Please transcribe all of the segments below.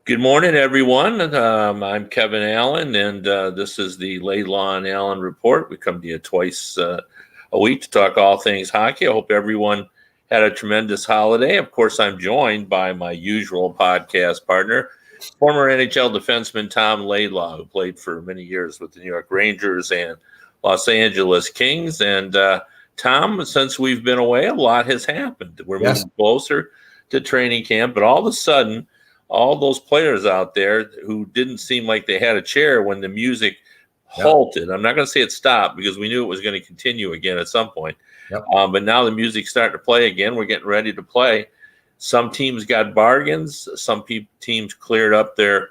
Good morning, everyone. I'm Kevin Allen, and this is the Laidlaw and Allen Report. We come to you twice a week to talk all things hockey. I hope everyone had a tremendous holiday. Of course, I'm joined by my usual podcast partner, former NHL defenseman Tom Laidlaw, who played for many years with the New York Rangers and Los Angeles Kings. And Tom, since we've been away, a lot has happened. We're moving closer to training camp, but all of a sudden, all those players out there who didn't seem like they had a chair when the music halted. I'm not going to say it stopped because we knew it was going to continue again at some point. But now the music's starting to play again. We're getting ready to play. Some teams got bargains. Some teams cleared up their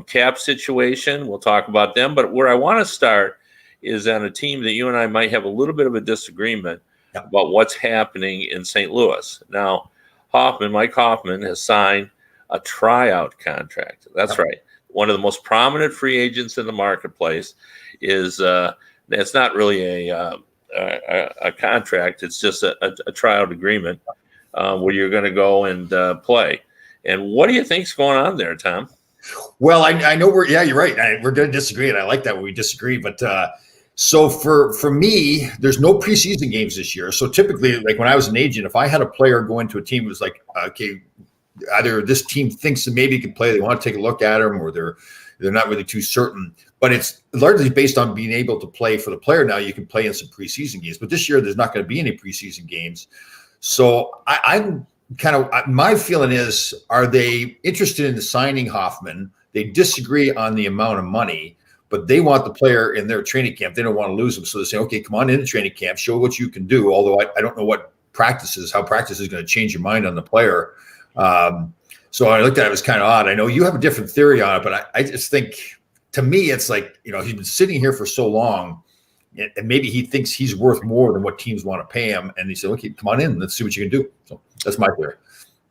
cap situation. We'll talk about them. But where I want to start is on a team that you and I might have a little bit of a disagreement about what's happening in St. Louis. Now, Mike Hoffman has signed a tryout contract. That's right. One of the most prominent free agents in the marketplace is it's not really a contract. It's just a tryout agreement where you're going to go and play. And what do you think's going on there, Tom? Well, I know you're right. We're going to disagree, and I like that when we disagree. But so for me, there's no preseason games this year. So typically, like when I was an agent, if I had a player go into a team, it was like, okay, either this team thinks that maybe he can play, they want to take a look at him, or they're not really too certain. But it's largely based on being able to play for the player. Now you can play in some preseason games, but this year there's not going to be any preseason games. So I'm kind of, my feeling is, are they interested in signing Hoffman? They disagree on the amount of money, but they want the player in their training camp. They don't want to lose him. So they say, okay, come on into training camp, show what you can do. Although I don't know how practice is going to change your mind on the player. So I looked at it, as kind of odd. I know you have a different theory on it, but I just think, to me, it's like, he's been sitting here for so long, and maybe he thinks he's worth more than what teams want to pay him. And he said, okay, come on in, let's see what you can do. So that's my theory.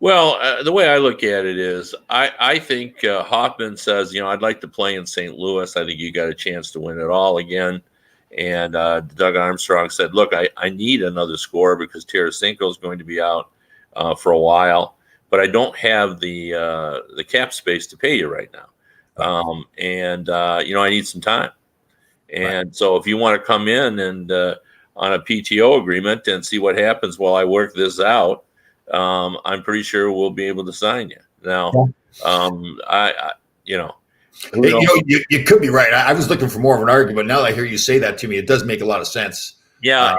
Well, the way I look at it is I think Hoffman says, I'd like to play in St. Louis. I think you got a chance to win it all again. And Doug Armstrong said, look, I need another scorer because Tarasenko is going to be out for a while. But I don't have the cap space to pay you right now. I need some time. And so if you want to come in and on a PTO agreement and see what happens while I work this out, I'm pretty sure we'll be able to sign you. Now, you could be right. I was looking for more of an argument. Now that I hear you say that to me, it does make a lot of sense. Yeah.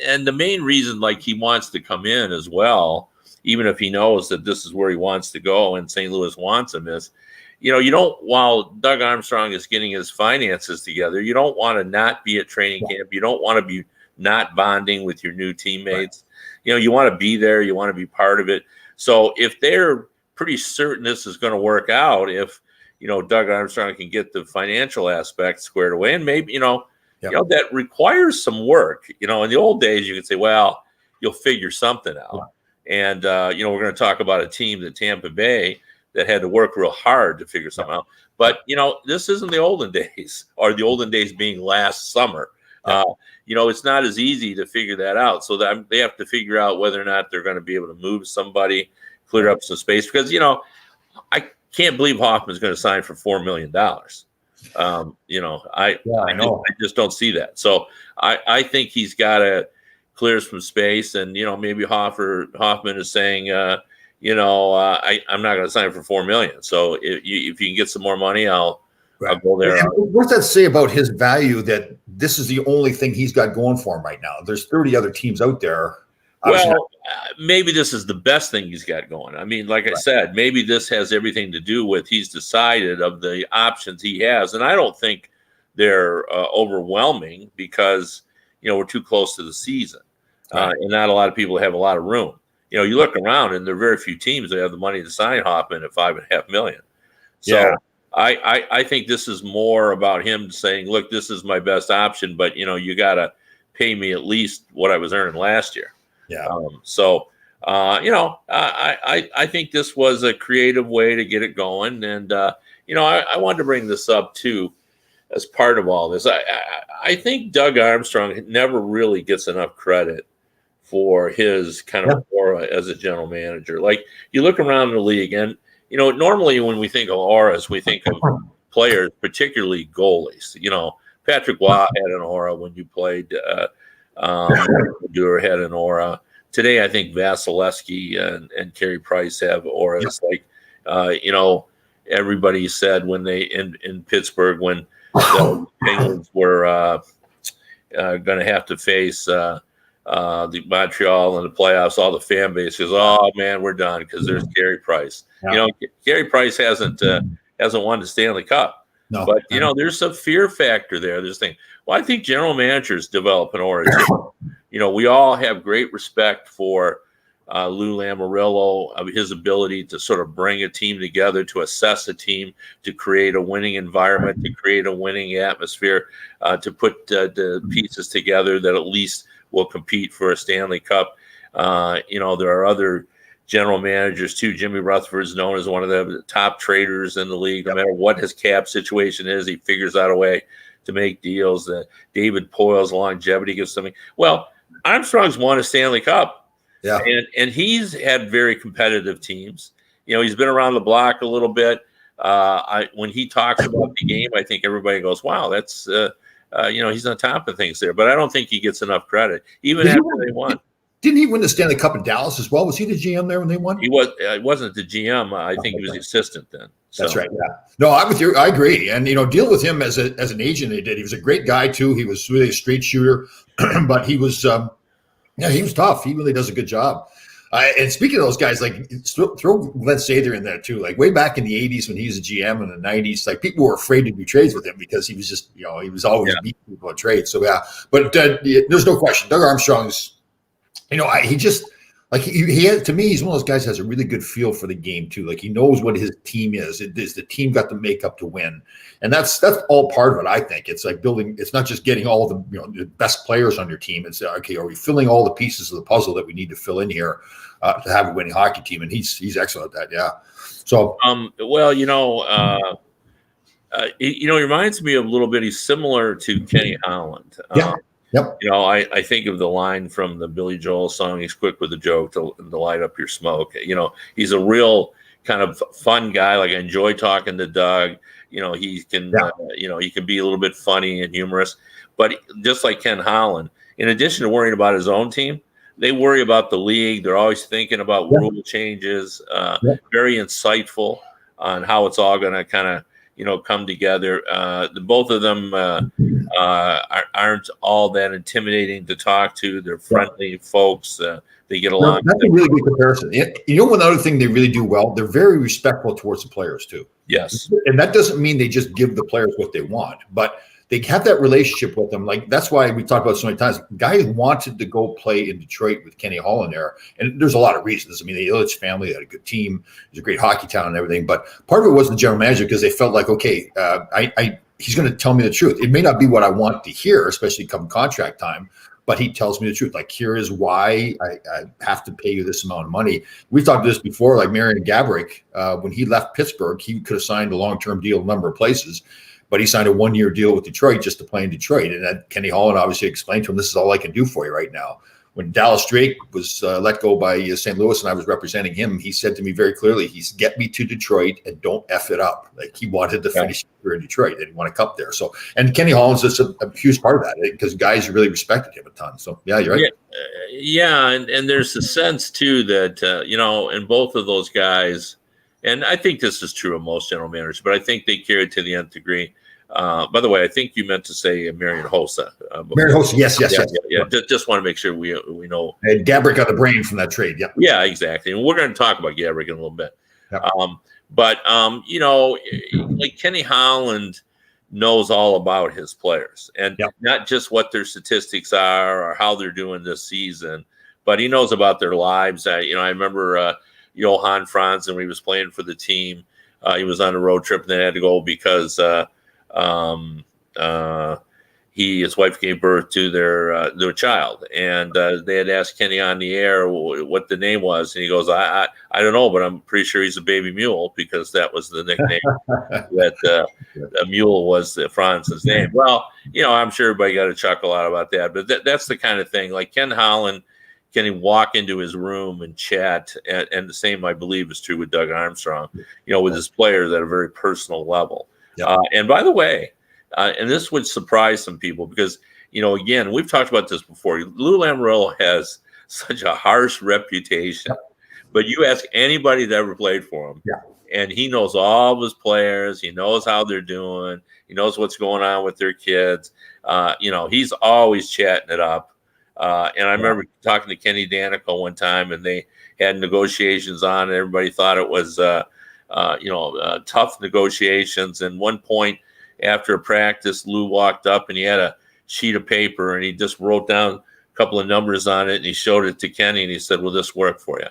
And the main reason, like, he wants to come in as well, even if he knows that this is where he wants to go and St. Louis wants him, is, while Doug Armstrong is getting his finances together, you don't want to not be at training camp. You don't want to be not bonding with your new teammates. Right. You want to be there. You want to be part of it. So if they're pretty certain this is going to work out, if, Doug Armstrong can get the financial aspect squared away, and maybe, that requires some work. In the old days, you could say, well, you'll figure something out. Right. And, we're going to talk about a team, the Tampa Bay, that had to work real hard to figure something out. But, this isn't the olden days, or the olden days being last summer. It's not as easy to figure that out. So that they have to figure out whether or not they're going to be able to move somebody, clear up some space. Because, I can't believe Hoffman's going to sign for $4 million. I just don't see that. So I think he's got to clear some space, and maybe Hoffman is saying, I'm not going to sign for $4 million. So if you can get some more money, I'll go there. And what does that say about his value, that this is the only thing he's got going for him right now? There's 30 other teams out there. Well, maybe this is the best thing he's got going. I mean, like I said, maybe this has everything to do with he's decided of the options he has, and I don't think they're overwhelming because we're too close to the season. And not a lot of people have a lot of room. You look around and there are very few teams that have the money to sign Hoffman at $5.5 million. So I think this is more about him saying, look, this is my best option, but you got to pay me at least what I was earning last year. I think this was a creative way to get it going. And, I wanted to bring this up too, as part of all this. I think Doug Armstrong never really gets enough credit for his kind of aura as a general manager. Like, you look around the league, and normally when we think of auras, we think of players, particularly goalies. Patrick Waugh had an aura when you played. Duer had an aura. Today, I think Vasilevsky and Carey Price have auras. Yep. Everybody said when they in Pittsburgh when the Penguins were going to have to face the Montreal in the playoffs, all the fan base goes, "Oh man, we're done," because there's Carey Price. Yeah. Carey Price hasn't won the Stanley Cup. No, but there's a fear factor there. There's thing. Well, I think general managers develop an aura too. We all have great respect for Lou Lamoriello, of his ability to sort of bring a team together, to assess a team, to create a winning environment, to create a winning atmosphere, to put the pieces together that at least will compete for a Stanley Cup. There are other general managers too. Jimmy Rutherford is known as one of the top traders in the league. No matter what his cap situation is, he figures out a way to make deals. David Poile's longevity gives something. Well, Armstrong's won a Stanley Cup. Yeah, and he's had very competitive teams. He's been around the block a little bit. When he talks about the game, I think everybody goes, "Wow, that's he's on top of things there." But I don't think he gets enough credit, even after they won. Didn't he win the Stanley Cup in Dallas as well? Was he the GM there when they won? He was. It wasn't the GM. I think he was the assistant then. So. That's right. Yeah. No, I'm with you. I agree. And deal with him as an agent. They did. He was a great guy too. He was really a straight shooter, but he was. He was tough. He really does a good job. And speaking of those guys, like throw Glenn Sather in there too. Like way back in the '80s when he was a GM in the '90s, like people were afraid to do trades with him because he was just, he was always beating people at trades. So yeah, but there's no question. Doug Armstrong's, he just like he has, to me, he's one of those guys that has a really good feel for the game too. Like he knows what his team is. It is the team got the makeup to win, and that's all part of it. I think it's like building. It's not just getting all the best players on your team. It's okay, are we filling all the pieces of the puzzle that we need to fill in here to have a winning hockey team? And he's excellent at that. Yeah. So he reminds me of a little bit. He's similar to Kenny Holland. Yeah. Yep. I think of the line from the Billy Joel song, "He's quick with a joke to light up your smoke." He's a real kind of fun guy. Like I enjoy talking to Doug. He can, he can be a little bit funny and humorous, but just like Ken Holland, in addition to worrying about his own team, they worry about the league. They're always thinking about rule changes, very insightful on how it's all going to kind of, come together. Both of them aren't all that intimidating to talk to. They're friendly folks. They get along. That's a really good comparison. One other thing they really do well, they're very respectful towards the players too. Yes. And that doesn't mean they just give the players what they want, but they have that relationship with them. Like that's why we talked about it so many times. Guys wanted to go play in Detroit with Kenny Holland there. And there's a lot of reasons. I mean, the Ilitch family had a good team. It was a great hockey town and everything. But part of it was the general manager because they felt like, okay, he's going to tell me the truth. It may not be what I want to hear, especially come contract time, but he tells me the truth. Like, here is why I have to pay you this amount of money. We've talked about this before, like Marian Gaborik, when he left Pittsburgh, he could have signed a long-term deal in a number of places, but he signed a one-year deal with Detroit just to play in Detroit. And that Kenny Holland obviously explained to him, this is all I can do for you right now. When Dallas Drake was let go by St. Louis and I was representing him, he said to me very clearly, he's get me to Detroit and don't F it up. Like he wanted to finish here in Detroit. They didn't want to cup there. So, and Kenny Holland's just a huge part of that because guys really respected him a ton. So yeah, you're right. Yeah. And there's a sense too that, in both of those guys, and I think this is true of most general managers, but I think they carry it to the nth degree. By the way, I think you meant to say Marian Hossa. Marian Hossa, yes. Just want to make sure we know. And Gaborik got the brain from that trade. Yeah. Yeah, exactly. And we're going to talk about Gaborik in a little bit. Yep. But like Kenny Holland knows all about his players and not just what their statistics are or how they're doing this season, but he knows about their lives. I remember Johan Franzen when he was playing for the team. He was on a road trip and they had to go because his wife gave birth to their child, and they had asked Kenny on the air what the name was, and he goes, I don't know, but I'm pretty sure he's a baby mule because that was the nickname that a mule was Franz's name. Well, I'm sure everybody got a chuckle out about that, but that's the kind of thing. Like Ken Holland Kenny walk into his room and chat, and the same I believe is true with Doug Armstrong, with his players at a very personal level. Yep. And by the way, and this would surprise some people because, again, we've talked about this before. Lou Lamoriello has such a harsh reputation, but you ask anybody that ever played for him, and he knows all of his players. He knows how they're doing. He knows what's going on with their kids. He's always chatting it up. And I remember talking to Kenny Danico one time, and they had negotiations on, and everybody thought it was, tough negotiations. And one point after a practice, Lou walked up and he had a sheet of paper and he just wrote down a couple of numbers on it, and he showed it to Kenny and he said, "Will this work for you?"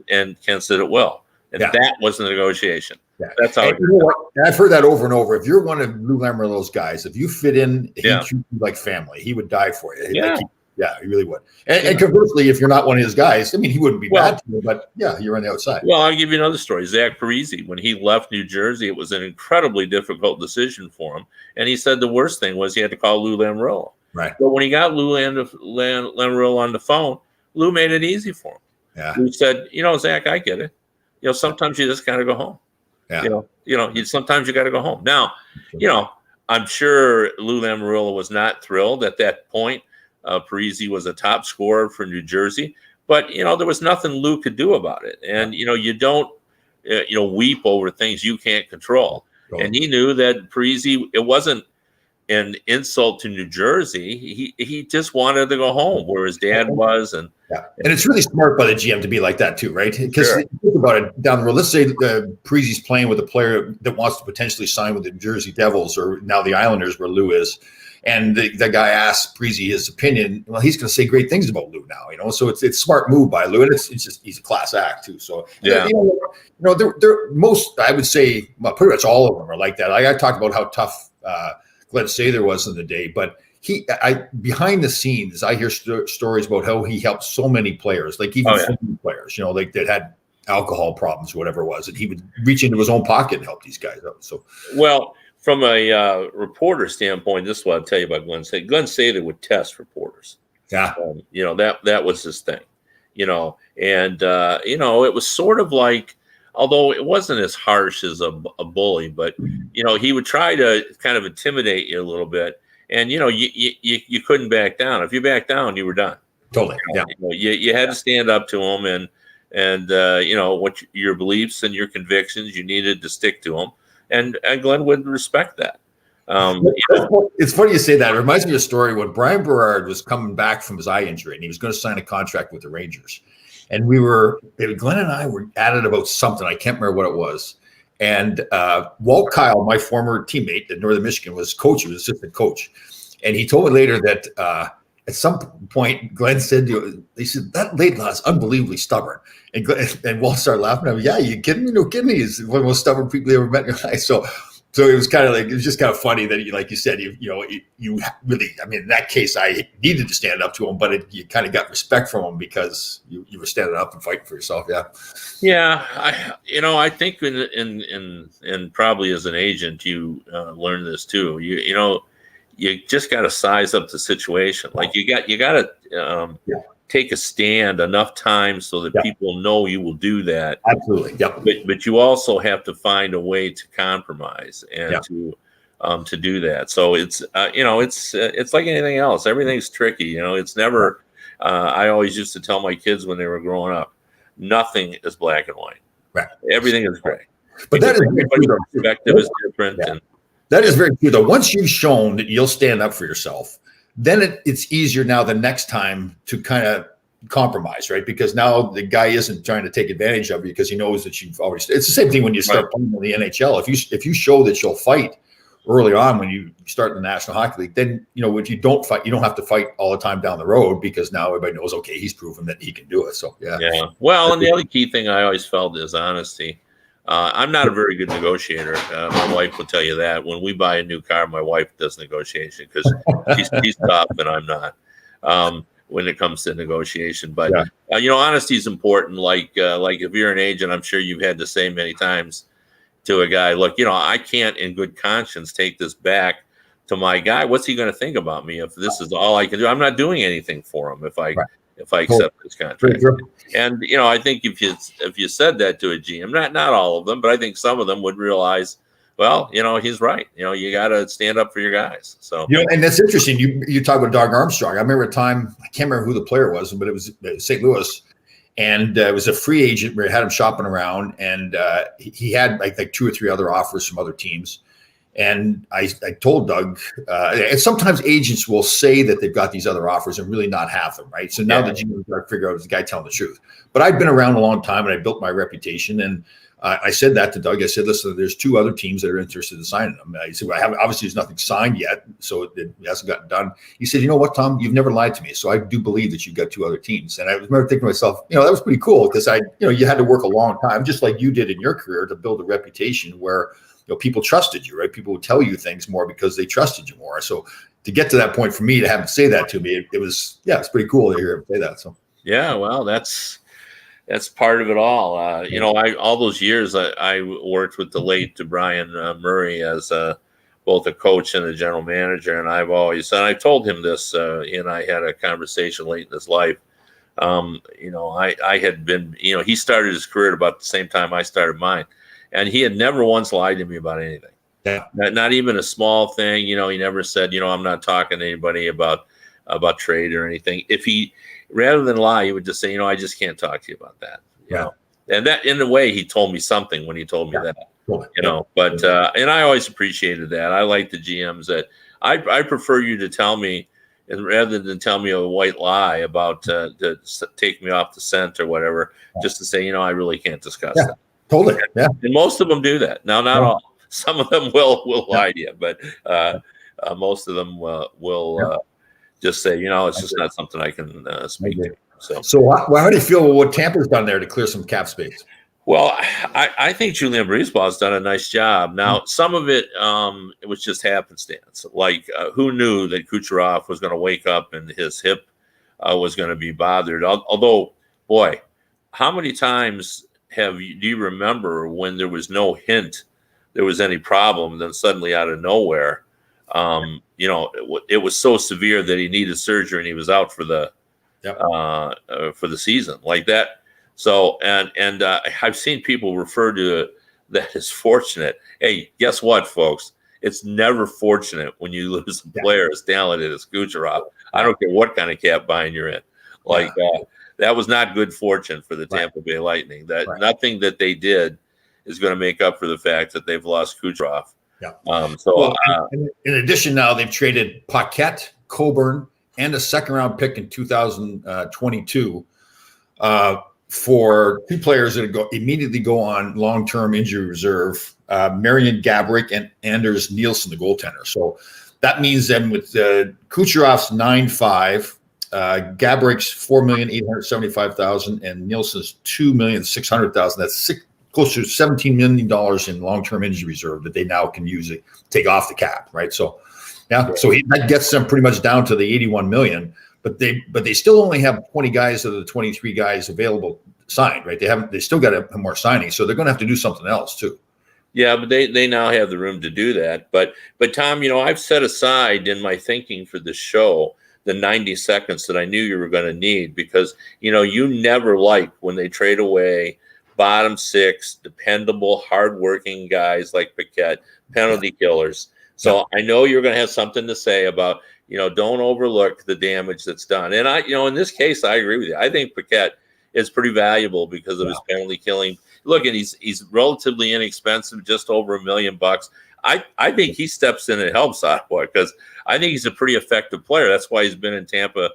And Ken said it will. And that was the negotiation. Yeah. That's how. And I've heard that over and over. If you're one of Lou Lamoriello's guys, if you fit in, he treats you like family. He would die for you. He really would. And conversely, if you're not one of his guys, I mean, he wouldn't be bad to you, but you're on the outside. Well, I'll give you another story. Zach Parise, when he left New Jersey, it was an incredibly difficult decision for him. And he said the worst thing was he had to call Lou Lamoriello. Right. But when he got Lou Lamoriello on the phone, Lou made it easy for him. Yeah. Lou said, Zach, I get it. Sometimes you just got to go home. Yeah. Sometimes you got to go home. Now, I'm sure Lou Lamoriello was not thrilled at that point. Parise was a top scorer for New Jersey, but there was nothing Lou could do about it. And you don't weep over things you can't control. And he knew that Parise, it wasn't an insult to New Jersey. He just wanted to go home where his dad was. And it's really smart by the GM to be like that too, right? Because think about it down the road. Let's say Parise's playing with a player that wants to potentially sign with the Jersey Devils or now the Islanders, where Lou is. And the guy asks Parise his opinion. Well, he's going to say great things about Lou now, So it's a smart move by Lou, and it's just he's a class act too. So they're most, I would say, pretty much all of them are like that. I talked about how tough Glenn Sather was in the day, but behind the scenes, I hear stories about how he helped so many players, like even players, like that had alcohol problems or whatever it was, and he would reach into his own pocket and help these guys out. So from a reporter standpoint, this is what I'll tell you about Glenn Sather. Glenn Sather would test reporters. Yeah. That was his thing, and it was sort of like, although it wasn't as harsh as a bully, but, he would try to kind of intimidate you a little bit. And, you couldn't back down. If you backed down, you were done. Totally. You had to stand up to him and what your beliefs and your convictions, you needed to stick to them. And Glenn would respect that. It's funny you say that. It reminds me of a story when Brian Berard was coming back from his eye injury and he was going to sign a contract with the Rangers. And Glenn and I were at it about something. I can't remember what it was. And Walt Kyle, my former teammate at Northern Michigan, was assistant coach. And he told me later that at some point, Glenn said, he said, that Laidlaw is unbelievably stubborn. And Walt started laughing. I mean, you kidding me? No kidding me. He's one of the most stubborn people you ever met in your life. So it was kind of like, it was just kind of funny that like you said, you really, I mean, in that case, I needed to stand up to him, but you kind of got respect from him because you were standing up and fighting for yourself. Yeah. Yeah. I think in probably as an agent, you learn this too. You just got to size up the situation. Like you got to take a stand enough times so that people know you will do that. Absolutely. Yep. But you also have to find a way to compromise and to do that. So it's it's like anything else. Everything's tricky. It's never. I always used to tell my kids when they were growing up, nothing is black and white. Right. Everything is gray. But that is everybody's perspective is different. Yeah. And that is very true, though. Once you've shown that you'll stand up for yourself, then it's easier now the next time to kind of compromise, right? Because now the guy isn't trying to take advantage of you because he knows that you've already. It's the same thing when you start playing in the NHL. If you show that you'll fight early on when you start in the National Hockey League, then if you don't fight, you don't have to fight all the time down the road because now everybody knows, okay, he's proven that he can do it. So yeah. Well, and the other key thing I always felt is honesty. I'm not a very good negotiator. My wife will tell you that. When we buy a new car, my wife does negotiation because she's tough and I'm not when it comes to negotiation. But, honesty is important. Like if you're an agent, I'm sure you've had to say many times to a guy, look, I can't in good conscience take this back to my guy. What's he going to think about me if this is all I can do? I'm not doing anything for him if I accept this contract. Very true. And I think if you said that to a GM, not all of them, but I think some of them would realize, well, he's right. You got to stand up for your guys. So and that's interesting. You talk about Doug Armstrong. I remember a time, I can't remember who the player was, but it was St. Louis, and it was a free agent where he had him shopping around, and he had like 2 or 3 other offers from other teams. And I told Doug, and sometimes agents will say that they've got these other offers and really not have them, right? So now the GM got to figure out, is the guy telling the truth? But I've been around a long time and I built my reputation. And I said that to Doug. I said, listen, there's 2 other teams that are interested in signing them. I said, well, obviously there's nothing signed yet, so it hasn't gotten done. He said, you know what, Tom, you've never lied to me. So I do believe that you've got 2 other teams. And I remember thinking to myself, that was pretty cool, because you had to work a long time, just like you did in your career, to build a reputation where people trusted you, right? People would tell you things more because they trusted you more. So to get to that point, for me to have him say that to me, it's pretty cool to hear him say that. So yeah, well, that's part of it all. All those years I worked with the late Brian Murray as both a coach and a general manager, and I told him this, and I had a conversation late in his life. I had been, he started his career at about the same time I started mine. And he had never once lied to me about anything. Yeah. Not even a small thing. He never said, I'm not talking to anybody about trade or anything. If he, rather than lie, he would just say, I just can't talk to you about that. You know, and that, in a way, he told me something when he told me that. But and I always appreciated that. I like the GMs that I prefer you to tell me, and rather than tell me a white lie about to take me off the scent or whatever, just to say, I really can't discuss that. Totally. Yeah. And most of them do that. Now, not all. Some of them will lie to you, but most of them will just say, it's just not something I can speak to. So how do you feel what Tampa's done there to clear some cap space? Well, I think Julien Brisebois has done a nice job. Now, some of it was just happenstance. Like, who knew that Kucherov was going to wake up and his hip was going to be bothered? Although, boy, how many times do you remember when there was no hint there was any problem, then suddenly out of nowhere, it was so severe that he needed surgery and he was out for the season like that. So, and I've seen people refer to that as fortunate. Hey, guess what, folks? It's never fortunate when you lose a player as talented as Kucherov. I don't care what kind of cap bind you're in. That was not good fortune for the Tampa Bay Lightning. Nothing that they did is going to make up for the fact that they've lost Kucherov. In addition, now they've traded Paquette, Coburn, and a second-round pick in 2022 for 2 players that immediately go on long-term injury reserve: Marian Gaborik and Anders Nielsen, the goaltender. So that means then with Kucherov's 9.5. Gaborik's $4,875,000 and Nielsen's $2,600,000. That's close to $17 million in long-term injury reserve that they now can use it, take off the cap, right? So, that gets them pretty much down to the $81 million. But they still only have 20 guys of the 23 guys available signed, right? They still got to have more signings, so they're going to have to do something else too. Yeah, but they now have the room to do that. But Tom, I've set aside in my thinking for the show the 90 seconds that I knew you were going to need, because, you never like when they trade away bottom 6, dependable, hardworking guys like Paquette, penalty killers. So I know you're going to have something to say about, don't overlook the damage that's done. And in this case, I agree with you. I think Paquette is pretty valuable because of his penalty killing. Look, and he's relatively inexpensive, just over $1 million. I think he steps in and helps Ottawa, because I think he's a pretty effective player. That's why he's been in Tampa,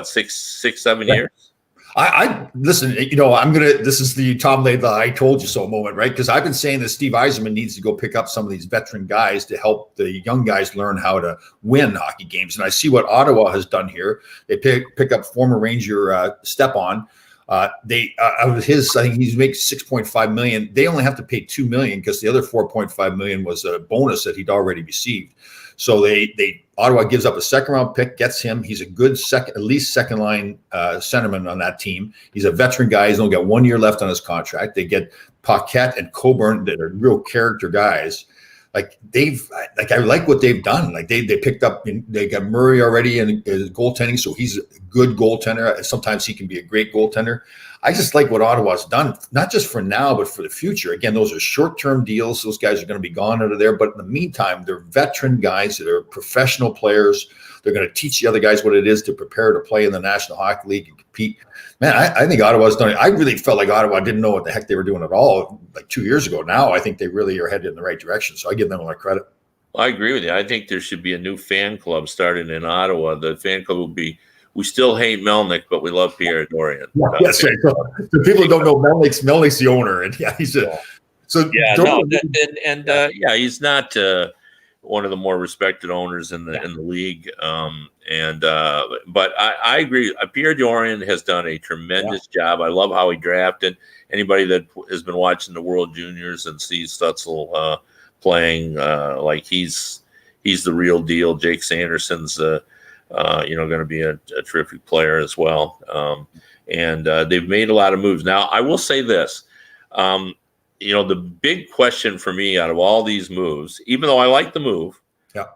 7 years? I listen, this is the Tom Laidlaw I told you so moment, right? Because I've been saying that Steve Yzerman needs to go pick up some of these veteran guys to help the young guys learn how to win hockey games. And I see what Ottawa has done here. They pick up former Ranger Stepan. I think he makes $6.5 million. They only have to pay $2 million because the other $4.5 million was a bonus that he'd already received. So Ottawa gives up a second-round pick, gets him. He's a good at least second-line centerman on that team. He's a veteran guy. He's only got 1 year left on his contract. They get Paquette and Coburn that are real character guys. I like what they've done. Like they picked up, they got Murray already in goaltending, so he's a good goaltender. Sometimes he can be a great goaltender. I just like what Ottawa's done, not just for now, but for the future. Again, those are short-term deals. Those guys are going to be gone out of there. But in the meantime, they're veteran guys that are professional players. They're going to teach the other guys what it is to prepare to play in the National Hockey League and compete. Man, I think Ottawa's done it. I really felt like Ottawa didn't know what the heck they were doing at all like 2 years ago. Now I think they really are headed in the right direction. So I give them a lot of credit. Well, I agree with you. I think there should be a new fan club started in Ottawa. The fan club will be, we still hate Melnick, but we love Pierre Dorion. Yes, right. So people who don't know Melnick's the owner, and he's a he's not one of the more respected owners in the league. But I agree. Pierre Dorion has done a tremendous job. I love how he drafted. Anybody that has been watching the World Juniors and sees Stutzel playing, like he's the real deal. Jake Sanderson's going to be a terrific player as well. They've made a lot of moves. Now, I will say this. The big question for me out of all these moves, even though I like the move,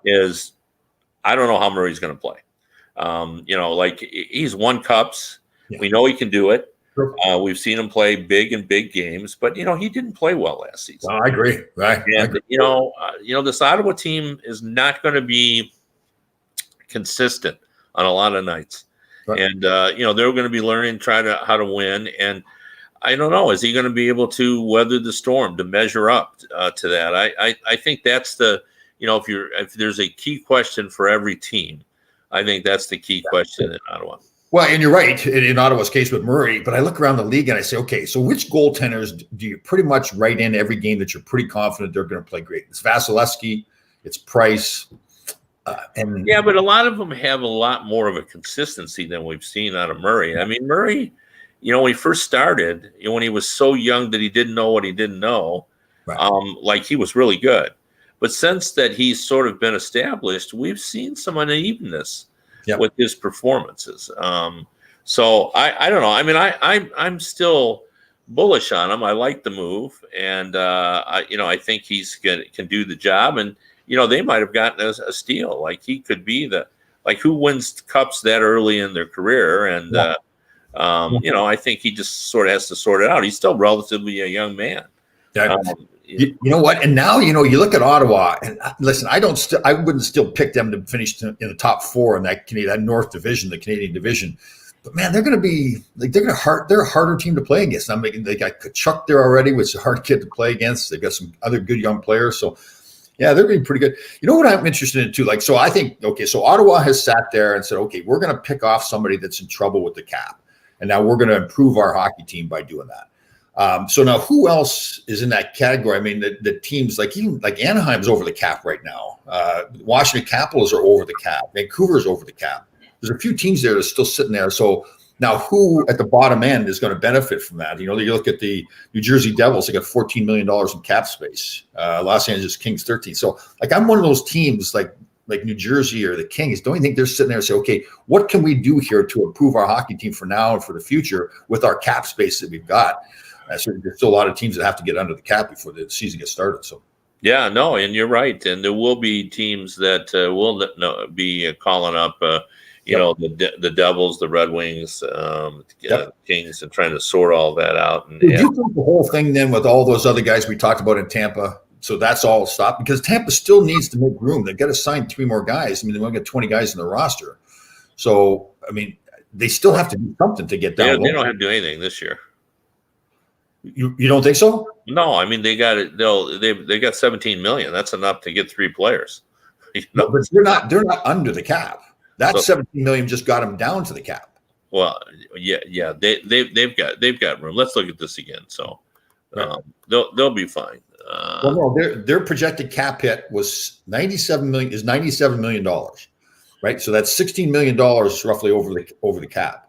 is I don't know how Murray's going to play. He's won cups. Yeah. We know he can do it. Sure. We've seen him play big in big games, but he didn't play well last season. I agree. Right. And this Ottawa team is not going to be consistent on a lot of nights, right. And they're going to be learning how to win. And I don't know, is he going to be able to weather the storm, to measure up to that? I think that's the if there's a key question for every team, I think that's the key question in Ottawa. Well, and you're right in Ottawa's case with Murray, but I look around the league and I say, okay, so which goaltenders do you pretty much write in every game that you're pretty confident they're going to play great? It's Vasilevsky, it's Price. But a lot of them have a lot more of a consistency than we've seen out of Murray. I mean, Murray, when he first started, when he was so young that he didn't know what he didn't know, right. He was really good. But since that he's sort of been established, we've seen some unevenness with his performances. So I don't know. I mean, I'm still bullish on him. I like the move, and I think he's can do the job. And they might have gotten a steal. Like he could be who wins cups that early in their career, and I think he just sort of has to sort it out. He's still relatively a young man. You know what? And now, you look at Ottawa, and listen, I wouldn't still pick them to finish in the top four in that North Division, the Canadian division. But man, they're going to be they're a harder team to play against. They got Kachuk there already, which is a hard kid to play against. They've got some other good young players. So yeah, they're being pretty good. You know what I'm interested in too? So I think, so Ottawa has sat there and said, okay, we're going to pick off somebody that's in trouble with the cap. And now we're going to improve our hockey team by doing that. So now who else is in that category? I mean, the teams even Anaheim's over the cap right now. Washington Capitals are over the cap. Vancouver's over the cap. There's a few teams there that are still sitting there. So now who at the bottom end is going to benefit from that? You look at the New Jersey Devils, they got $14 million in cap space. Los Angeles Kings, 13. So I'm one of those teams like New Jersey or the Kings. Don't you think they're sitting there and say, okay, what can we do here to improve our hockey team for now and for the future with our cap space that we've got? So there's still a lot of teams that have to get under the cap before the season gets started. So, yeah, no, and you're right. And there will be teams that will be calling up, the Devils, the Red Wings, Kings, and trying to sort all that out. And you think the whole thing then with all those other guys we talked about in Tampa, so that's all stopped because Tampa still needs to make room. They've got to sign 3 more guys. I mean, they've only got 20 guys in the roster. So, I mean, they still have to do something to get down. They don't have to do anything this year. You don't think so? No, I mean they got it. They got 17 million. That's enough to get 3 players. No, but they're not under the cap. That 17 million just got them down to the cap. Well, yeah. They've got room. Let's look at this again. So they'll be fine. Their projected cap hit was $97 million, right? So that's $16 million roughly over the cap.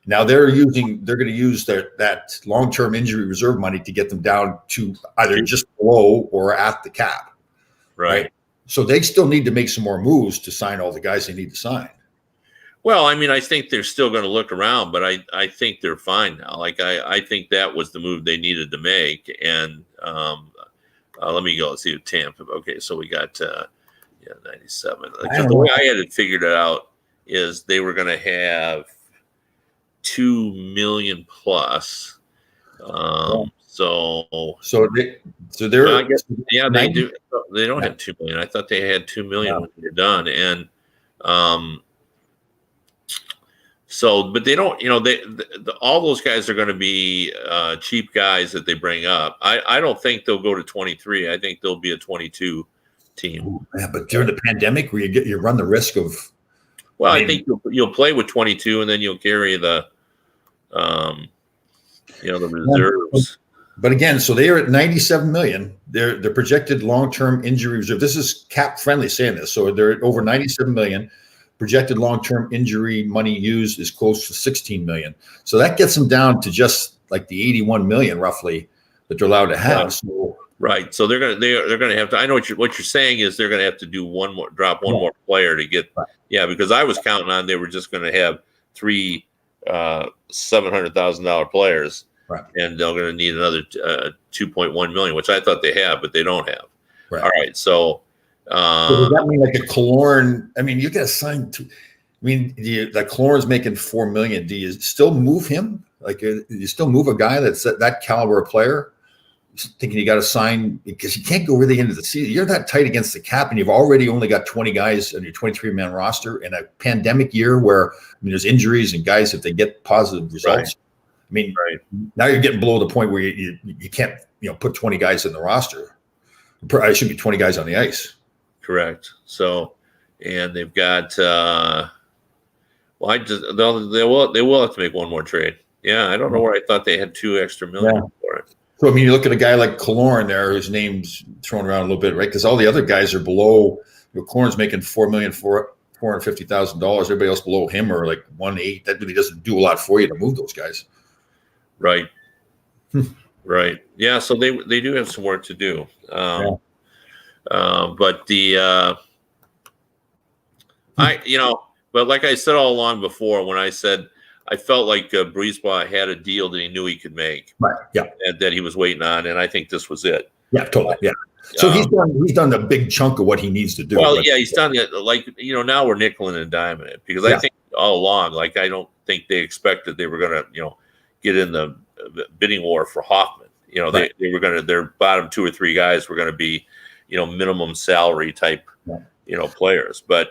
Now they're going to use that long-term injury reserve money to get them down to either just below or at the cap. Right. So they still need to make some more moves to sign all the guys they need to sign. Well, I mean, I think they're still going to look around, but I think they're fine now. I think that was the move they needed to make. And, Let me go see Tampa. Okay, so we got 97. I don't The way know. I had it figured it out is they were going to have 2 million plus. So So they're well, I guess, yeah, they 90 do. They don't have 2 million. I thought they had 2 million when they're done, and so, but they don't. All those guys are going to be cheap guys that they bring up. I don't think they'll go to 23. I think they'll be a 22 team. Yeah, but during the pandemic, where you run the risk of. Well, I think you'll play with 22, and then you'll carry the the reserves. But again, so they are at 97 million. Their projected long-term injury reserve. This is cap friendly saying this. So they're at over 97 million. Projected long-term injury money used is close to 16 million. So that gets them down to just like the 81 million roughly that they're allowed to have. Right. So they're gonna have to. I know what you're saying is they're gonna have to do drop one more player to get. Right. Yeah, because I was counting on they were just gonna have 3 $700,000 players. Right. And they're going to need another 2.1 million, which I thought they have, but they don't have. Right. All right. So does that mean like a Killorn? I mean, you got to sign. Like Killorn's making 4 million. Do you still move him? Like, you still move a guy that's that caliber of player? Thinking you got to sign because you can't go really into the season. You're that tight against the cap, and you've already only got 20 guys on your 23-man roster in a pandemic year where there's injuries and guys if they get positive results. Right. I mean, now you're getting below the point where you can't put 20 guys in the roster. I should be 20 guys on the ice. Correct. So, and they've got they will have to make one more trade. Yeah, I don't know where I thought they had 2 extra million for it. So I mean, you look at a guy like Killorn there, whose name's thrown around a little bit, right? Because all the other guys are below. Killorn's making $4,450,000. Everybody else below him are like 1.8. That really doesn't do a lot for you to move those guys. Right. Right. Yeah. So they do have some work to do. But but like I said all along before, when I said I felt like Brisebois had a deal that he knew he could make, right? Yeah, and that he was waiting on, and I think this was it. Yeah, totally. Yeah. So he's done the big chunk of what he needs to do. Well, yeah, he's done it. Like now we're nickel and diming it because I think all along, like I don't think they expected they were going to get in the bidding war for Hoffman. They were going to, their bottom 2 or 3 guys were going to be, minimum salary type, players. But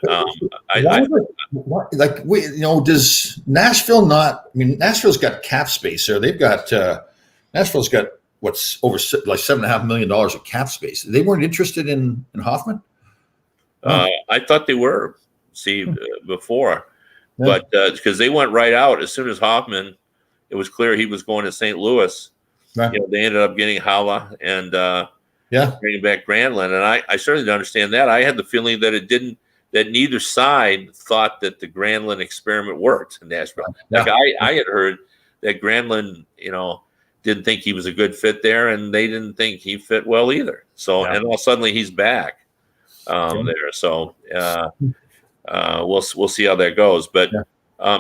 does Nashville not? I mean, Nashville's got cap space there. They've got Nashville's got what's over like $7.5 million of cap space. They weren't interested in Hoffman. I thought they were. Before, but because they went right out as soon as Hoffman. It was clear he was going to St. Louis. Right. They ended up getting Hala and bringing back Granlund, and I certainly didn't understand that. I had the feeling that that neither side thought that the Granlund experiment worked in Nashville. Yeah. Like I had heard that Granlund, didn't think he was a good fit there, and they didn't think he fit well either. So, and all suddenly he's back there. So we'll see how that goes, but. I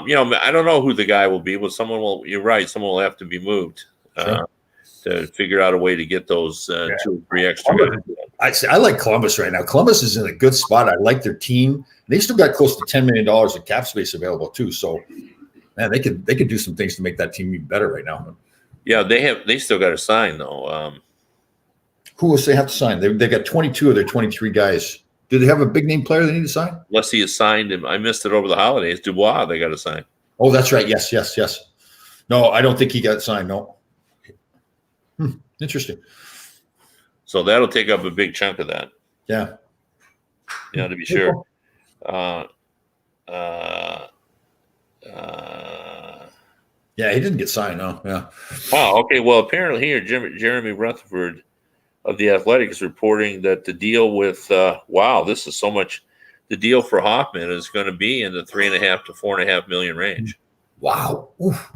don't know who the guy will be, but you're right. Someone will have to be moved to figure out a way to get those 2 or 3 extra guys. I like Columbus right now. Columbus is in a good spot. I like their team. They still got close to $10 million of cap space available too. So, man, they could do some things to make that team even better right now. Yeah, they still got to sign though. Who else they have to sign? They got 22 of their 23 guys. Do they have a big name player they need to sign? Unless he has signed him. I missed it over the holidays. Dubois, they got to sign. Oh, that's right. Yes. No, I don't think he got signed. No. Interesting. So that'll take up a big chunk of that. Yeah. To be sure. Yeah, he didn't get signed. No. Yeah. Oh, okay. Well, apparently here, Jeremy Rutherford of The Athletic is reporting that the deal with this is so much. The deal for Hoffman is going to be in the 3.5 to 4.5 million range. Wow. Oof.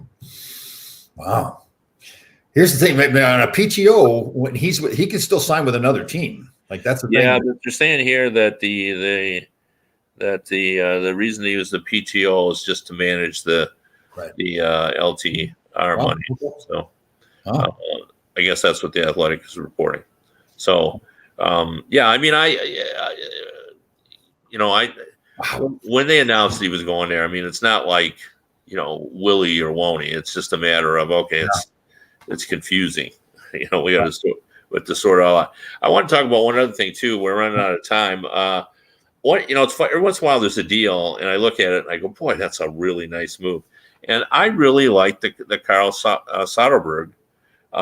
Wow. Here's the thing, man, on a PTO, when he can still sign with another team. Like that's the thing. Yeah, but they're saying here that the reason to use the PTO is just to manage the LTR money. So I guess that's what The Athletic is reporting. So, yeah, I mean, when they announced he was going there, I mean, it's not like, Willie or won't he? It's just a matter of, okay, it's confusing. We got to sort it all out. I want to talk about one other thing too. We're running out of time. It's fun. Every once in a while there's a deal, and I look at it and I go, boy, that's a really nice move. And I really like the Carl Soderberg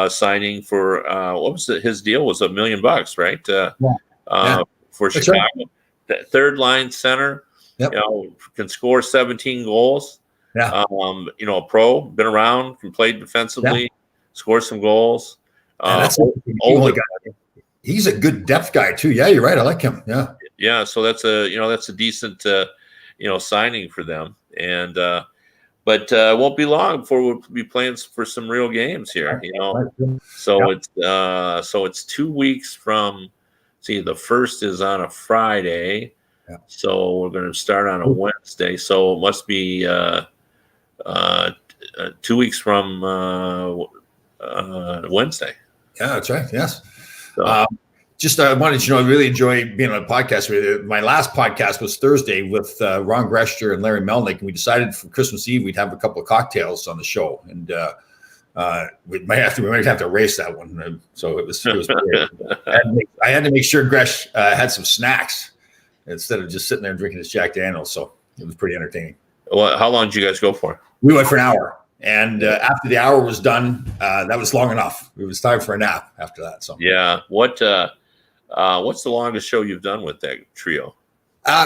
signing for what was it? His deal was $1 million, right? For That's Chicago, right. Third line center. Yep. Can score 17 goals. Yeah. A pro, been around, can play defensively, score some goals. He's a good depth guy too. Yeah, you're right. I like him. Yeah. Yeah. So that's a decent signing for them. And but it won't be long before we'll be playing for some real games here. So it's 2 weeks from. See, the first is on a Friday, so we're going to start on a Wednesday. So it must be 2 weeks from Wednesday. Yeah, that's right. Yes. So, I wanted to I really enjoy being on a podcast with you. My last podcast was Thursday with Ron Grescher and Larry Melnick, and we decided for Christmas Eve we'd have a couple of cocktails on the show, and we might have to erase that one. So it was great. I had to make sure Gresh had some snacks instead of just sitting there and drinking his Jack Daniels. So it was pretty entertaining. Well, how long did you guys go for? We went for an hour. And after the hour was done, that was long enough. It was time for a nap after that. So yeah, what's the longest show you've done with that trio?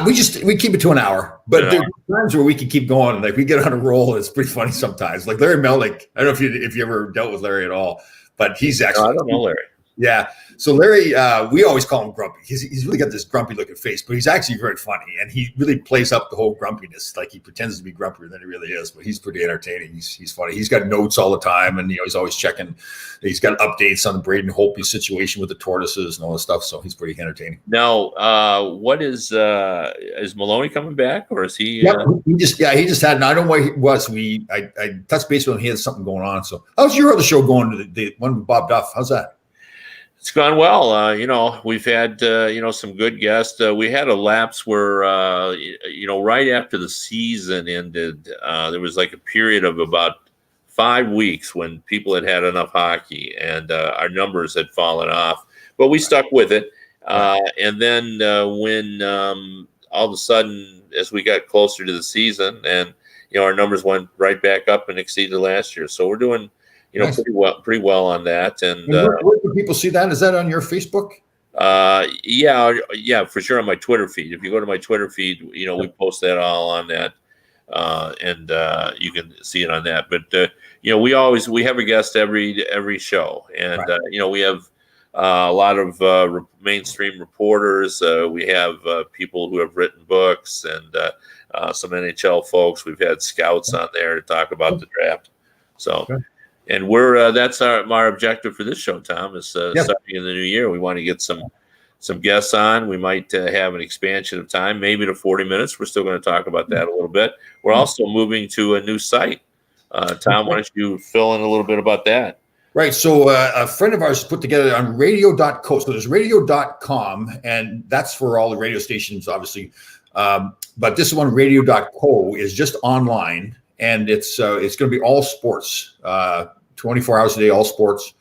We keep it to an hour, but there are times where we can keep going. Like we get on a roll, and it's pretty funny sometimes. Like Larry Melnick, I don't know if you ever dealt with Larry at all, but he's actually. No, I don't know Larry. Yeah. So Larry, we always call him grumpy. He's really got this grumpy looking face, but he's actually very funny, and he really plays up the whole grumpiness. Like he pretends to be grumpier than he really is, but he's pretty entertaining. He's funny. He's got notes all the time, and he's always checking. He's got updates on the Braden Holtby situation with the tortoises and all this stuff. So he's pretty entertaining. Now, what is Maloney coming back, or is he? Yeah, he just had. And I don't know why he was. I touched base with him. He had something going on. So how's your other show going? The one with Bob Duff. How's that? It's gone well. We've had, some good guests. We had a lapse where, right after the season ended, there was like a period of about 5 weeks when people had enough hockey and our numbers had fallen off. But we stuck with it. And then when all of a sudden, as we got closer to the season and, our numbers went right back up and exceeded last year. So we're doing nice. pretty well on that. And where can people see that? Is that on your Facebook? Yeah, for sure on my Twitter feed. If you go to my Twitter feed, we post that all on that, and you can see it on that. But we have a guest every show, and we have a lot of mainstream reporters. We have people who have written books and some NHL folks. We've had scouts on there to talk about the draft. So. Okay. And that's our objective for this show, Tom, is starting in the new year. We want to get some guests on. We might have an expansion of time, maybe to 40 minutes. We're still going to talk about that a little bit. We're also moving to a new site. Tom, why don't you fill in a little bit about that? Right. So a friend of ours put together on radio.co. So there's radio.com, and that's for all the radio stations, obviously. But this one, radio.co, is just online. And it's going to be all sports, 24 hours a day, all sports.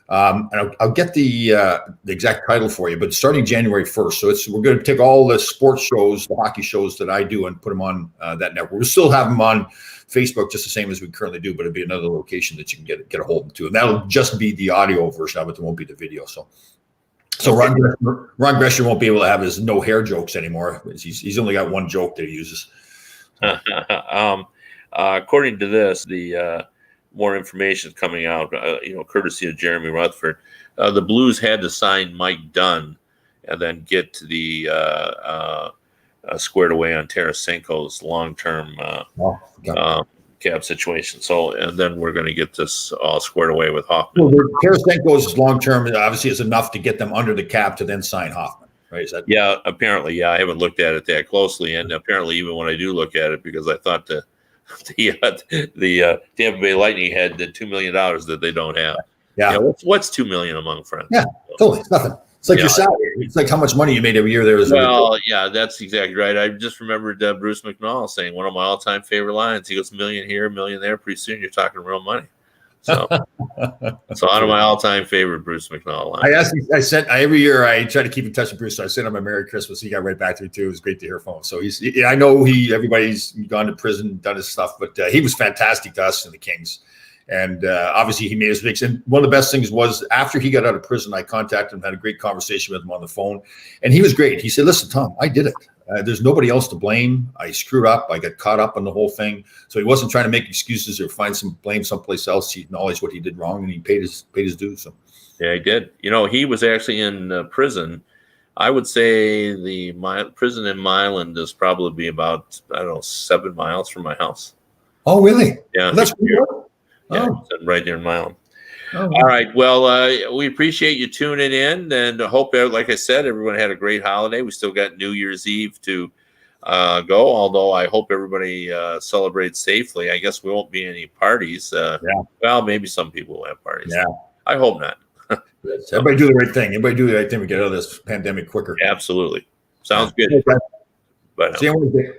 And I'll get the exact title for you, but starting January 1st. So we're going to take all the sports shows, the hockey shows that I do, and put them on that network. We'll still have them on Facebook, just the same as we currently do, but it'll be another location that you can get a hold of too. And that'll just be the audio version of it. There won't be the video. So Ron Grescher won't be able to have his no hair jokes anymore. He's only got one joke that he uses. According to this, the more information is coming out, courtesy of Jeremy Rutherford. The Blues had to sign Mike Dunn and then get to the squared away on Tarasenko's long-term cap situation. So, and then we're going to get this all squared away with Hoffman. Well, Tarasenko's long-term obviously is enough to get them under the cap to then sign Hoffman. Right? Is that? Yeah, apparently. Yeah, I haven't looked at it that closely, and apparently, even when I do look at it, because I thought the Tampa Bay Lightning had the $2 million that they don't have. Yeah. What's $2 million among friends? Yeah, totally. It's nothing. It's like Yeah. your salary. It's like how much money you made every year there. Well, yeah, that's exactly right. I just remembered Bruce McNall saying one of my all-time favorite lines. He goes, "Million here, million there. Pretty soon, you're talking real money." So, so one of my all-time favorite Bruce McNall lines. Every year I try to keep in touch with Bruce. So I sent him a Merry Christmas. He got right back to me too. It was great to hear from him. So I know everybody's gone to prison, done his stuff, but he was fantastic to us and the Kings. And obviously he made his mistakes. And one of the best things was after he got out of prison, I contacted him, had a great conversation with him on the phone. And he was great. He said, "Listen, Tom, I did it. There's nobody else to blame. I screwed up. I got caught up on the whole thing." So he wasn't trying to make excuses or find some blame someplace else. He acknowledged what he did wrong and he paid his dues. So Yeah, he did. He was actually in prison. I would say prison in Milan is probably about, I don't know, 7 miles from my house. Oh, really? Yeah, Well, that's cool. yeah, right near Milan. Oh, wow. All right. Well, we appreciate you tuning in, and hope, like I said, everyone had a great holiday. We still got New Year's Eve to go, although I hope everybody celebrates safely. I guess we won't be any parties. Well, maybe some people will have parties. Yeah. I hope not. Everybody do the right thing. Everybody do the right thing. We get out of this pandemic quicker. Absolutely. Sounds good. See you Wednesday.